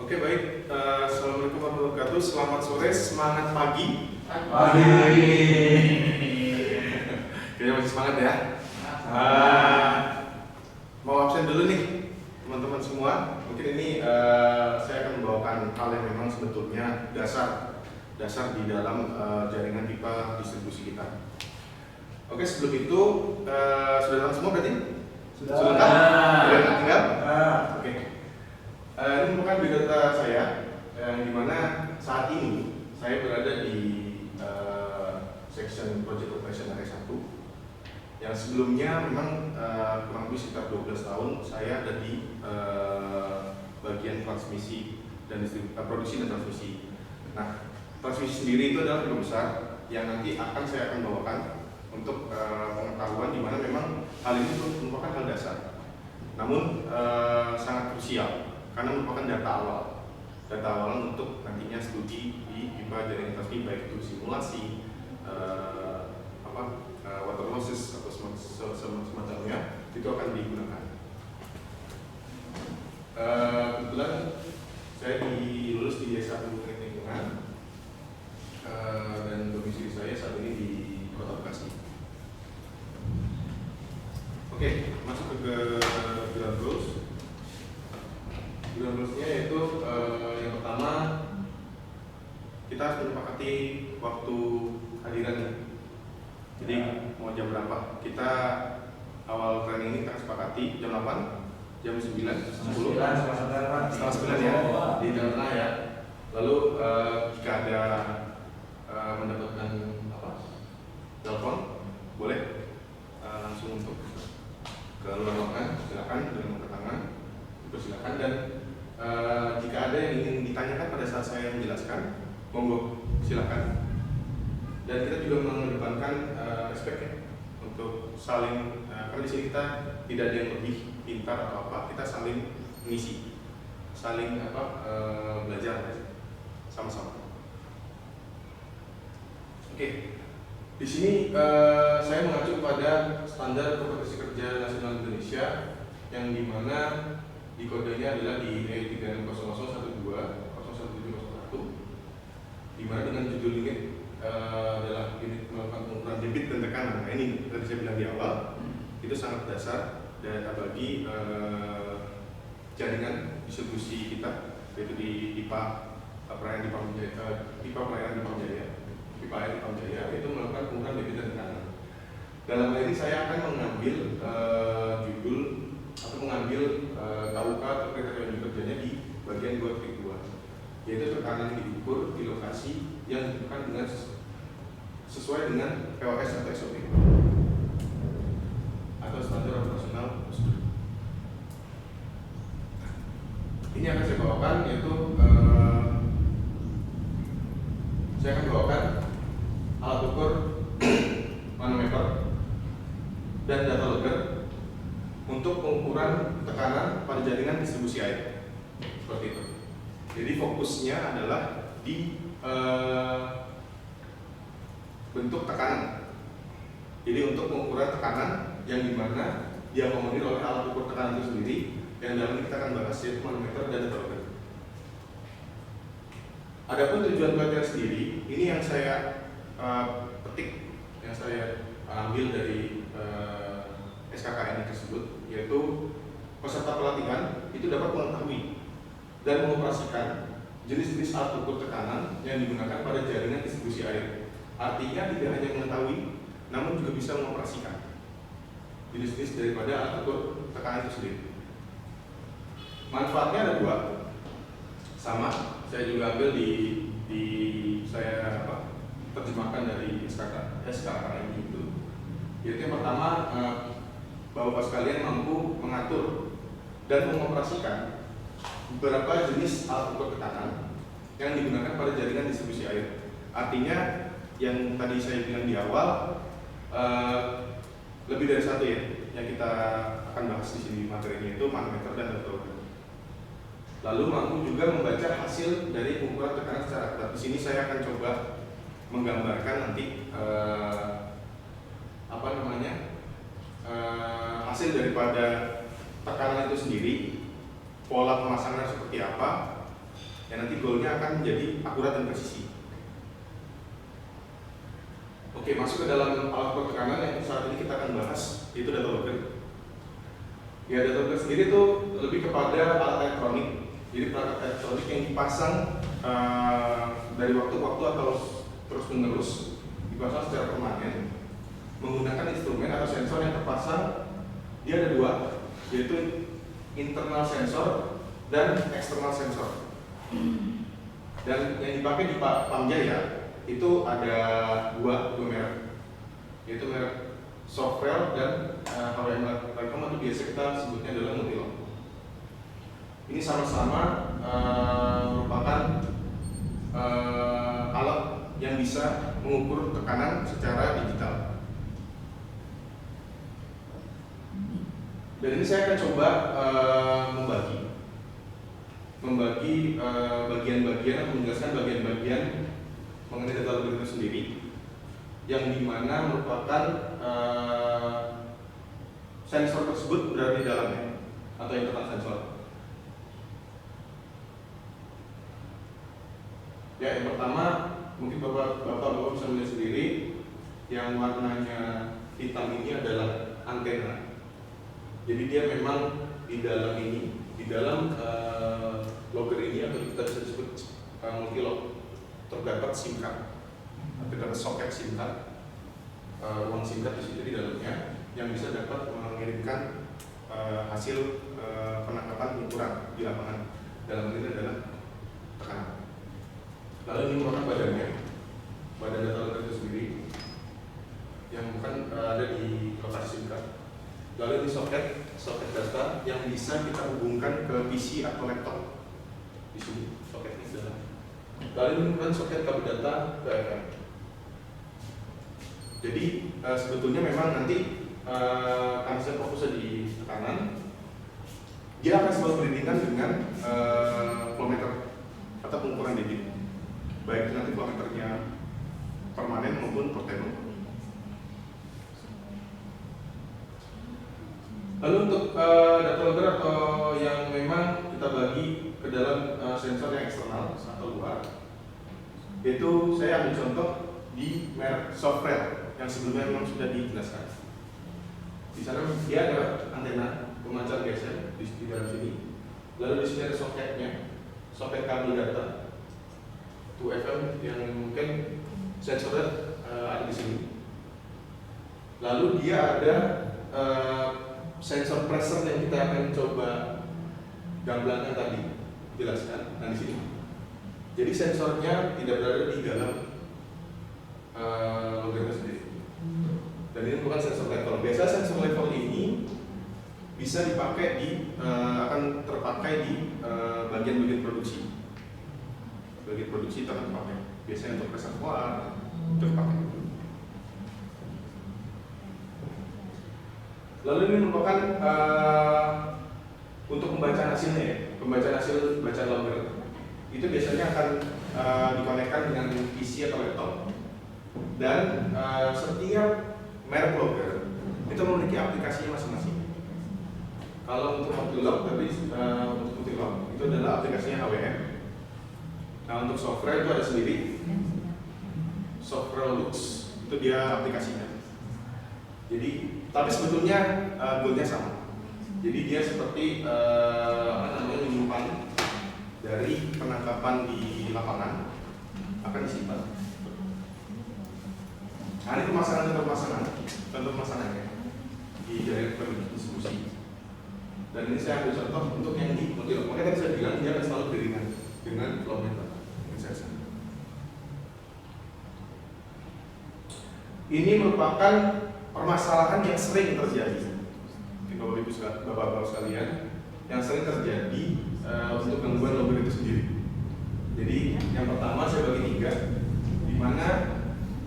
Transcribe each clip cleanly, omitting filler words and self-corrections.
Oke baik, Assalamualaikum warahmatullahi wabarakatuh. Selamat sore, semangat pagi. Pagi. Kayaknya masih semangat ya. Mau absen dulu nih teman-teman semua. Mungkin ini saya akan membawakan hal yang memang sebetulnya dasar di dalam jaringan pipa distribusi kita. Oke, sebelum itu sudah datang semua berarti? Sudah tinggal? Oke. Ini merupakan biodata saya, yang dimana saat ini saya berada di section Project Operation Area 1, yang sebelumnya memang kurang lebih sekitar 12 tahun saya ada di bagian transmisi dan produksi dan transmisi. Nah, transmisi sendiri itu adalah film besar yang nanti saya akan bawakan untuk pengetahuan di mana memang hal ini merupakan hal dasar, namun sangat krusial karena merupakan data awal untuk nantinya studi di pipa jaringan transmisi, baik itu simulasi, water losses atau semacamnya, itu akan digunakan. Kebetulan saya lulus di S1 Teknik Lingkungan, dan domisili saya saat ini di Kota Bekasi. Oke, masuk ke ground rules. Ground rules-nya yaitu yang pertama, kita harus menyepakati waktu hadirannya. Jadi mau jam berapa? Kita awal training ini kita sepakati jam 8, jam 9, 10, setengah 9 ya, di tengah ya. Lalu jika ada mendapatkan telepon, boleh langsung untuk ke luar ruangan, silakan dengan angkat tangan, silakan. Dan jika ada yang ingin ditanyakan pada saat saya menjelaskan, monggo silakan. Dan kita juga mengedepankan respect ya, untuk saling, karena di sini kita tidak ada yang lebih pintar atau apa, kita saling mengisi, saling belajar sama-sama. Oke, di sini saya mengacu pada standar kompetensi kerja nasional Indonesia, yang dimana di kodenya adalah di E360012011701, dimana dengan judul ini adalah unit melakukan pengukuran debit dan tekanan. Nah, ini tadi saya bilang di awal, itu sangat dasar data bagi jaringan distribusi kita, yaitu di pipa pelayanan di Pamjaya, itu melakukan pengukuran debit dan tekanan. Dalam hal ini saya akan mengambil judul atau mengambil KUK atau kriteria unit kerjanya di bagian 2.2, yaitu tekanan diukur di lokasi yang ditentukan dengan sesuai dengan POS atau SOP atau standar operasional prosedur. Ini akan saya bawakan, yaitu saya akan bawakan alat ukur manometer dan data logger untuk pengukuran tekanan pada jaringan distribusi air, seperti itu. Jadi fokusnya adalah di bentuk tekanan. Jadi untuk pengukuran tekanan yang dimana diakomodir oleh alat ukur tekanan itu sendiri, yang dalam ini kita akan bahas yaitu manometer dan data logger. Adapun tujuan pelatihan sendiri, ini yang saya petik, yang saya ambil dari SKKN tersebut, yaitu peserta pelatihan itu dapat mengetahui dan mengoperasikan jenis-jenis alat ukur tekanan yang digunakan pada jaringan distribusi air. Artinya tidak hanya mengetahui, namun juga bisa mengoperasikan jenis-jenis daripada alat ukur tekanan itu sendiri. Manfaatnya ada dua, sama. Saya juga ambil saya terjemahkan dari SKKN itu. Yaitu yang pertama, Bapak sekalian mampu mengatur dan mengoperasikan beberapa jenis alat ukur tekanan yang digunakan pada jaringan distribusi air. Artinya yang tadi saya bilang di awal, lebih dari satu ya yang kita akan bahas di sini materinya, itu manometer dan data logger. Lalu mampu juga membaca hasil dari pengukuran tekanan secara akurat. Di sini saya akan coba menggambarkan nanti hasil daripada tekanan itu sendiri, pola pemasangan seperti apa, yang nanti goalnya akan menjadi akurat dan presisi. Oke, masuk ke dalam alat ukur tekanan yang saat ini kita akan bahas, yaitu data logger. Ya, data logger sendiri itu lebih kepada alat elektronik. Jadi perangkat elektronik yang dipasang dari waktu ke waktu atau terus menerus, dipasang secara permanen menggunakan instrumen atau sensor yang terpasang. Dia ada dua, yaitu internal sensor dan eksternal sensor. Dan yang dipakai di Pamjaya itu ada dua merek, yaitu merek Software dan HWM Telkom, atau biasa kita sebutnya adalah Multilog. Ini sama-sama merupakan alat yang bisa mengukur tekanan secara digital. Dan ini saya akan coba membagi bagian-bagian atau menjelaskan bagian-bagian mengenai data logger itu sendiri, yang dimana merupakan sensor tersebut berada di dalamnya atau internal sensor. Ya, yang pertama mungkin bapak bisa melihat sendiri, yang warnanya hitam ini adalah antena. Jadi dia memang di dalam ini, di dalam logger ini, atau kita bisa disebut multilog, terdapat SIM card, terdapat soket SIM card, ruang SIM card di situ di dalamnya, yang bisa dapat mengirimkan hasil penangkapan ukuran di lapangan. Dalam ini adalah tekanan. Lalu ini merupakan badan data logger itu sendiri, yang bukan ada di lokasi SIM card. Lalu ini soket data yang bisa kita hubungkan ke PC atau laptop. Di sini soket ini adalah. Lalu ini merupakan soket kabel data ke FM. Jadi sebetulnya memang nanti kami saya fokusnya di tekanan. Dia akan selalu beriringan dengan voltmeter atau pengukuran debit, baik nanti voltmeternya permanen maupun portable. Lalu untuk data logger atau yang memang kita bagi ke dalam sensor yang eksternal atau luar, itu saya ambil contoh di merek Software yang sebelumnya memang sudah dijelaskan. Di sana dia ada antena pemancar geser di dalam sini. Lalu di sini ada soketnya, soket kabel data 2FM yang mungkin sensornya ada di sini. Lalu dia ada sensor pressure yang kita akan coba gambarkan tadi, jelaskan. Nah, di sini. Jadi sensornya tidak berada di dalam logger sendiri. Dan ini bukan sensor level. Biasa sensor level ini bisa dipakai akan terpakai di bagian-bagian produksi. Bagian produksi itu akan terpakai. Biasanya untuk reservoir terpakai. Lalu ini merupakan untuk pembacaan hasilnya, ya. Pembacaan hasil bacaan logger itu biasanya akan dikonekkan dengan PC atau laptop. Dan setiap merek logger itu memiliki aplikasinya masing-masing. Kalau untuk multilog, untuk multilog itu adalah aplikasinya HWM. Nah, untuk software itu ada sendiri, Software Lux, itu dia aplikasinya. Jadi, tapi sebetulnya goalnya sama. Jadi dia seperti menyimpan dari penangkapan di lapangan akan disimpan. Nah, ini contoh pemasangannya di jaringan distribusi. Dan ini saya ambil contoh untuk yang di multilog. Makanya tadi saya bilang dia akan selalu beriringan dengan voltmeter. Ini merupakan permasalahan yang sering terjadi, Bapak-Bapak sekalian, yang sering terjadi untuk gangguan logger itu sendiri. Jadi yang pertama saya bagi 3, di mana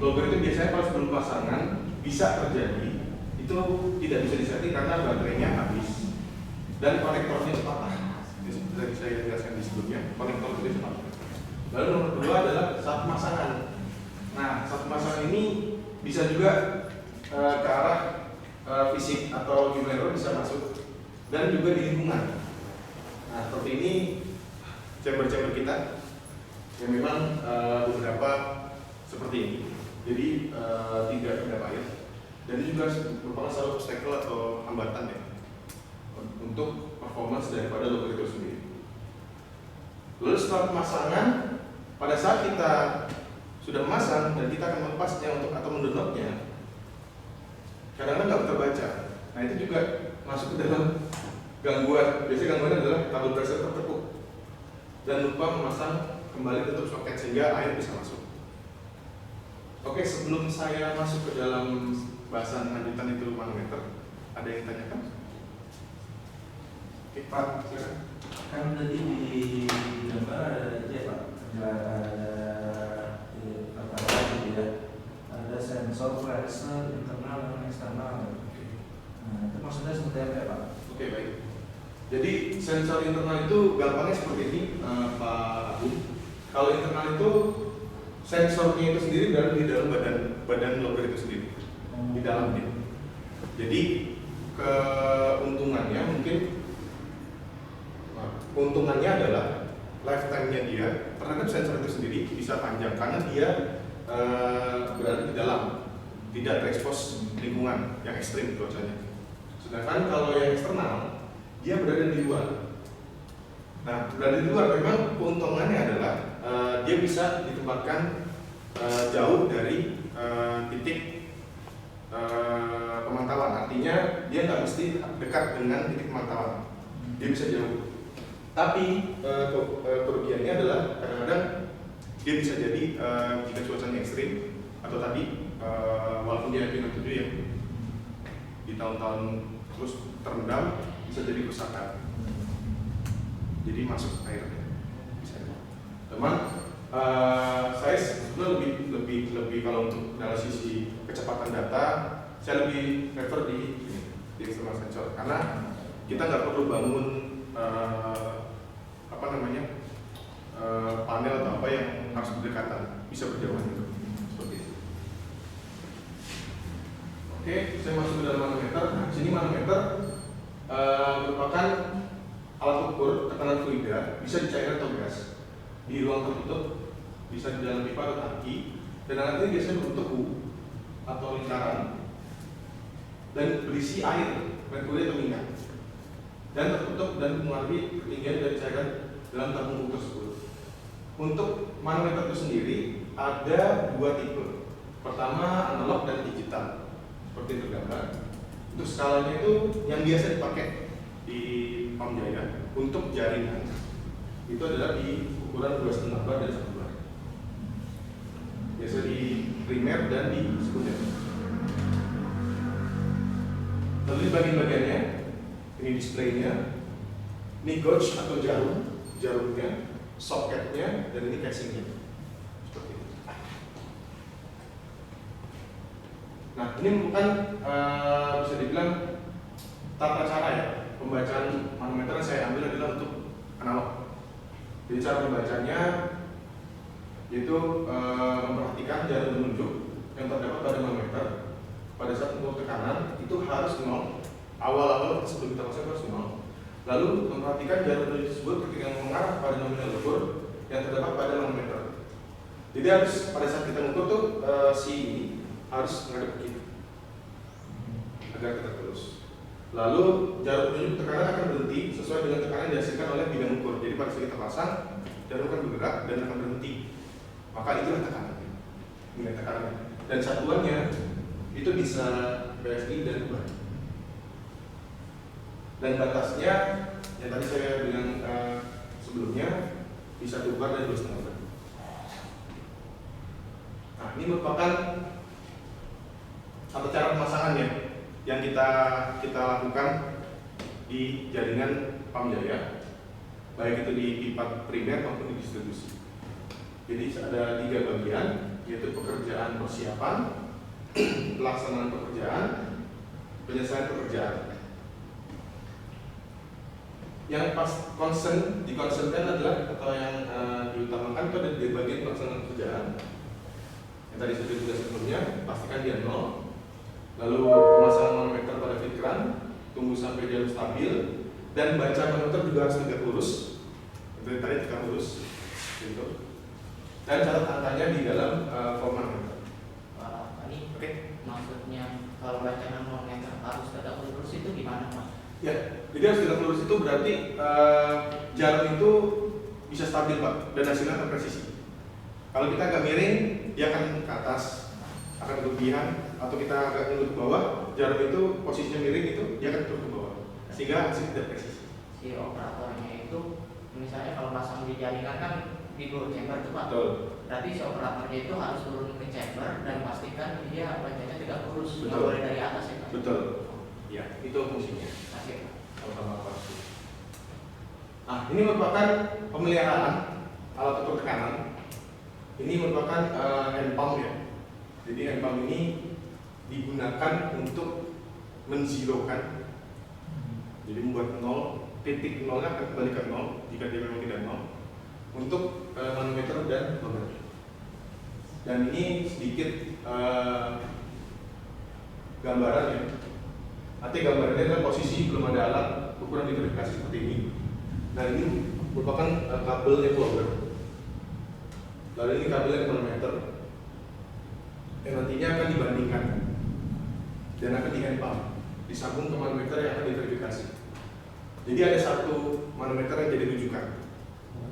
logger itu biasanya kalau sebelum pasangan bisa terjadi itu tidak bisa disetting karena baterainya habis dan konektornya itu patah. Seperti saya jelaskan di sebelumnya, konektor itu patah. Lalu nomor 2 adalah saat pemasangan. Nah, saat pemasangan ini bisa juga ke arah fisik atau human error bisa masuk, dan juga di lingkungan. Nah, seperti ini chamber-chamber kita yang memang beberapa seperti ini. Jadi tidak ada air. Dan ini juga merupakan salah satu obstacle atau hambatan ya untuk performance daripada logo itu sendiri. Lalu setelah pemasangan, pada saat kita sudah memasang dan kita akan melepasnya atau mendownloadnya, kadang-kadang nggak terbaca. Nah itu juga masuk ke dalam gangguan. Biasanya gangguannya adalah kabel pressure tertekuk dan lupa memasang kembali tutup soket sehingga air bisa masuk. Oke, sebelum saya masuk ke dalam bahasan lanjutan itu manometer, ada yang tanyakan? Oke, Pak, silakan. Kan tadi di gambar ada aja Pak, ada sensor pressure internal dan eksternal. Nah, itu maksudnya seperti apa ya Pak? Oke, baik. Jadi sensor internal itu gampangnya seperti ini, Pak Agung. Kalau internal itu sensornya itu sendiri berada di dalam badan logger itu sendiri, di dalamnya. Jadi keuntungannya adalah lifetime-nya dia terhadap sensor itu sendiri bisa panjang karena dia berada di dalam, tidak terekspos lingkungan yang ekstrim cuacanya. Sedangkan kalau yang eksternal dia berada di luar. Nah, berada di luar memang keuntungannya adalah dia bisa ditempatkan jauh dari titik pemantauan. Artinya dia nggak mesti dekat dengan titik pemantauan, dia bisa jauh. Tapi kerugiannya adalah kadang-kadang dia bisa jadi jika cuacanya ekstrim atau tadi walaupun dia IP67 ya di tahun-tahun terus terendam bisa jadi kerusakan. Jadi masuk air bisa. Teman, saya sebetulnya lebih kalau untuk dari sisi kecepatan data saya lebih prefer di external sensor karena kita nggak perlu bangun panel atau apa yang harus berdekatan, bisa berjauhan gitu. Seperti itu. Oke, saya masuk ke dalam manometer. Nah, sini manometer merupakan alat ukur tekanan fluida, bisa di cairan atau gas, di ruang tertutup, bisa di dalam pipa atau tangki, dan alat ini biasanya berbentuk U atau lingkaran dan berisi air, merkuri atau minyak, dan tertutup dan mengalami ketinggian dari cairan dalam tabung U tersebut. Untuk manometer itu sendiri ada dua tipe. Pertama analog dan digital, seperti tergambar. Untuk skalanya itu yang biasa dipakai di Pamjaya untuk jaringan itu adalah di ukuran 2,5 bar dan 1 bar. Biasa di primer dan di sekunder. Lalu di bagian-bagiannya, ini displaynya, ini gauge atau jarumnya, soketnya, dan ini casingnya. Seperti itu. Nah, ini merupakan bisa dibilang tata cara ya pembacaan manometer yang saya ambil adalah untuk analog. Jadi cara membacanya yaitu memperhatikan jarum penunjuk yang terdapat pada manometer pada saat mengukur tekanan itu harus 0. Awal-awal sebelum kita masuk harus 0. Lalu memperhatikan jarum penunjuk tersebut ketika mengarah pada nominal ukur yang terdapat pada manometer. Jadi harus pada saat kita mengukur tuh si ini harus menghadap ke kita agar kita terus. Lalu jarum penunjuk tekanan akan berhenti sesuai dengan tekanan yang dihasilkan oleh bidang ukur. Jadi pada saat kita pasang, jarum akan bergerak dan akan berhenti. Maka itulah tekanannya, nilai tekanannya. Dan satuannya itu bisa PSI dan bar. Dan batasnya yang tadi saya bilang sebelumnya bisa 1 bar dan 2,5 bar. Nah, ini merupakan tata cara pemasangannya yang kita lakukan di jaringan Pamjaya, baik itu di pipa primer maupun di distribusi. Jadi ada 3 bagian, yaitu pekerjaan persiapan, pelaksanaan pekerjaan, penyelesaian pekerjaan. Yang pas dikonsenkan adalah atau yang diutamakan itu ada di bagian pelaksanaan pekerjaan. Yang tadi sudah jelas sebelumnya, pastikan dia 0. Lalu pemasangan manometer pada filtran, tunggu sampai dia stabil, dan baca manometer juga harus tegak lurus. Yang Dari tadi tegak lurus, gitu. Dan catat angkanya di dalam form manometer. Ini Oke. maksudnya kalau baca manometer harus tegak lurus itu gimana Mas? Ya, jadi harus tegak lurus itu berarti jarum itu bisa stabil Pak, dan hasilnya akan presisi. Kalau kita agak miring, dia akan ke atas, akan kelebihan, atau kita agak nunduk ke bawah, jarum itu posisinya miring itu dia akan turun ke bawah, sehingga hasil tidak presisi. Si operatornya itu misalnya kalau pasang di jaringan kan di dua chamber tuh Pak. Betul. Berarti si operatornya itu harus turun ke chamber dan pastikan dia bacanya tegak lurus, nggak Betul. boleh dari atas ya Pak. Betul. Ya, itu fungsinya. Oke Pak. Sama-sama pasti. Nah, ini merupakan pemeliharaan alat ukur tekanan. Ini merupakan hand pump ya. Jadi hand pump ini digunakan untuk menzirokan, jadi membuat nol, titik nolnya akan kembali ke nol jika dia memang tidak nol, untuk manometer dan logger. Dan ini sedikit gambaran ya. Nanti gambarannya adalah posisi belum ada alat ukuran diverifikasi seperti ini. Nah ini merupakan kabelnya logger. Lalu ini kabelnya manometer yang nantinya akan dibandingkan dan akan di hand pump, disambung ke manometer yang akan diverifikasi. Jadi ada satu manometer yang jadi rujukan.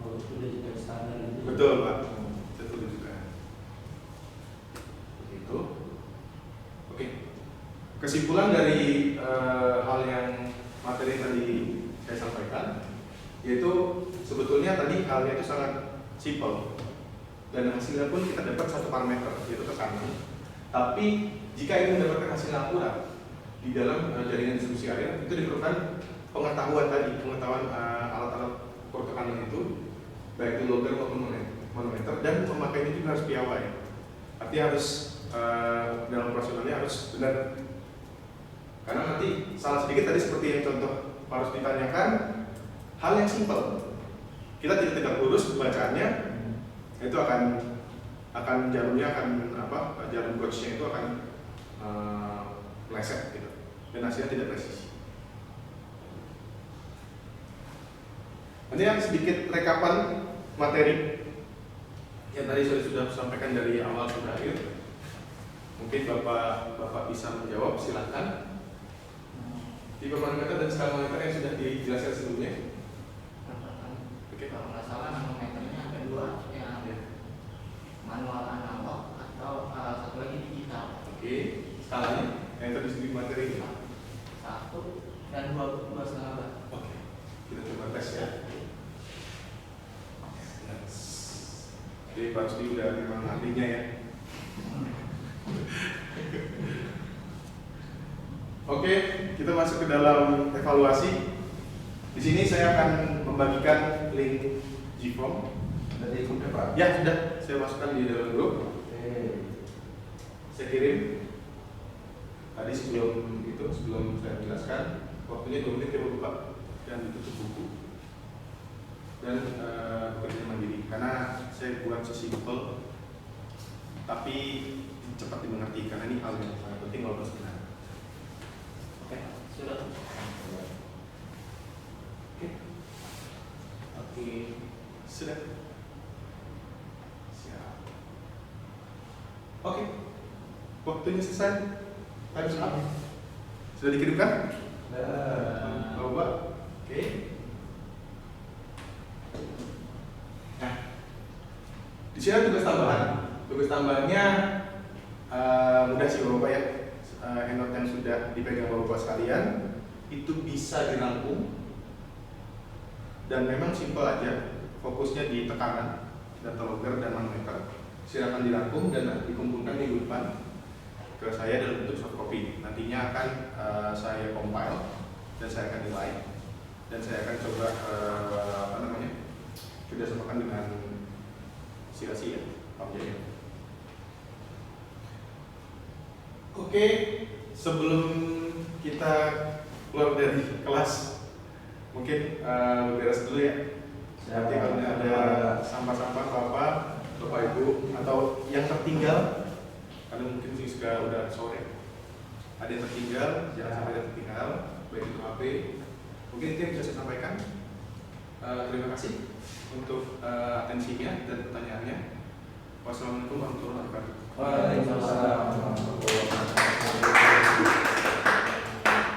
Kalau sudah juga standar itu. Betul Pak, satu rujukan. Begitu. Oke. Kesimpulan dari hal yang materi tadi saya sampaikan, yaitu sebetulnya tadi halnya itu sangat simpel dan hasilnya pun kita dapat satu parameter yaitu tekanan. Tapi jika ingin mendapatkan hasil yang akurat di dalam jaringan distribusi air, itu diperlukan pengetahuan tadi, pengetahuan alat-alat ukur tekanan itu, baik itu logger maupun manometer, dan pemakaiannya juga harus piawai. Artinya harus dalam operasionalnya harus benar. Karena nanti salah sedikit tadi seperti yang contoh harus ditanyakan hal yang simpel. Kita tidak tegak lurus bacaannya, itu akan jarumnya akan jarum gauge-nya itu akan meleset gitu, dan hasilnya tidak presisi. Ini yang sedikit rekapan materi yang tadi saya sudah sampaikan dari awal sampai akhir. Mungkin bapak bisa menjawab, silakan. Tipe manometer dan skala manometer yang sudah dijelaskan sebelumnya. Oke. Kalau nggak salah manometernya ada dua, yang manual analog atau satu lagi digital. Oke, skalanya yang tadi disebut materi ini. 1 dan 2,5. Oke, kita coba tes ya. Jadi Pak Rusdi udah memang ahlinya ya. Oke, kita masuk ke dalam evaluasi. Di sini saya akan membagikan link GFOM. Sudah diikuti Pak? Ya sudah, saya masukkan di dalam grup. Oke. Saya kirim. Tadi sebelum saya jelaskan, waktunya 2 menit ya Bapak, dan ditutup buku dan bekerja mandiri. Karena saya buat sesimpel, tapi cepat dimengerti karena ini hal yang sangat penting walaupun sebenarnya. Oke, sudah. Oke, sudah. Siap. Oke, waktunya selesai. Time's up. Sudah dikirimkan? Bapak. Oke. Nah, di sini ada tugas tambahan. Tugas tambahannya mudah sih Bapak ya. Handout yang sudah dipegang Bapak sekalian itu bisa dirangkum dan memang simpel aja. Fokusnya di tekanan, data logger dan manometer. Silakan dirangkum dan dikumpulkan minggu depan ke saya dalam bentuk soft copy. Nantinya akan saya compile dan saya akan nilai dan saya akan coba kerjasamakan dengan Silasi ya, Pak Jaya. Oke, sebelum kita keluar dari kelas, mungkin beres dulu ya. Nanti kalau ada sampah-sampah Bapak Ibu atau yang tertinggal, karena mungkin juga udah sore, ada yang tertinggal, jangan sampai ada tertinggal, baik itu HP. Mungkin itu yang bisa saya sampaikan. Terima kasih untuk atensinya dan pertanyaannya. Wassalamualaikum warahmatullahi wabarakatuh.